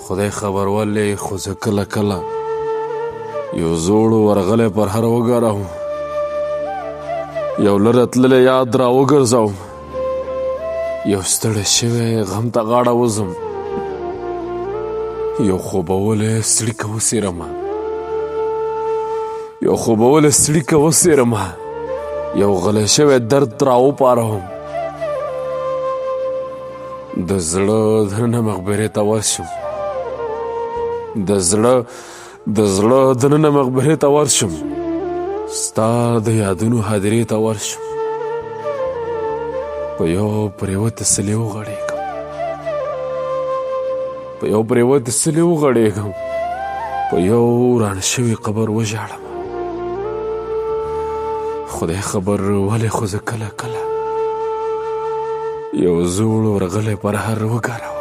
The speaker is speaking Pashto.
خدای خبر ولې خو زه کله کله یو زوړ ورغلی پر هر وګرځوم، یو لره تللی یاد را وګرځوم، یو ستړی شوی غم ته غاړه وځم، یو خوبولی څړیکه وڅیرمه، یو خوبولی څړیکه وڅیرمه، یو غلی شوی درد را وپاروم، د زړه دننه مقبرې ته ورشم، د زړه دننه مقبرې ته ورشم، ستا د یادونو هدیرې ته ورشم، په یو پرېوته سلې وغړېږم، په یو پرېوته سلې وغړېږم، په یو وران شوي قبر وژاړم. خدای خبر ولې خو زه کله کله یو زوړ ورغلی پر هر وګرځوم.